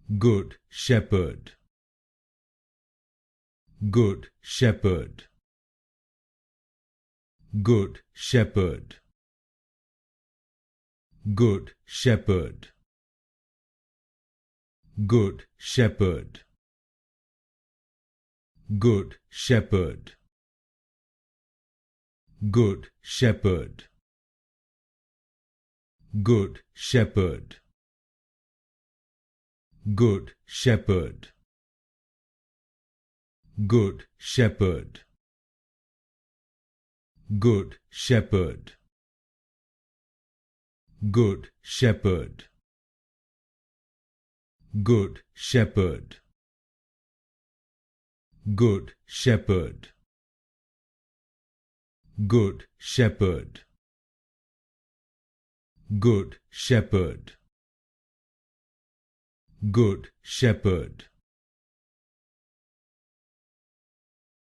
Good shepherd. Good shepherd. Good shepherd. Good shepherd. Good shepherd. Good shepherd. Good shepherd. Good shepherd. Good shepherd. Good shepherd. Good shepherd. Good shepherd. Good shepherd. Good shepherd. Good shepherd. Good shepherd. Good shepherd.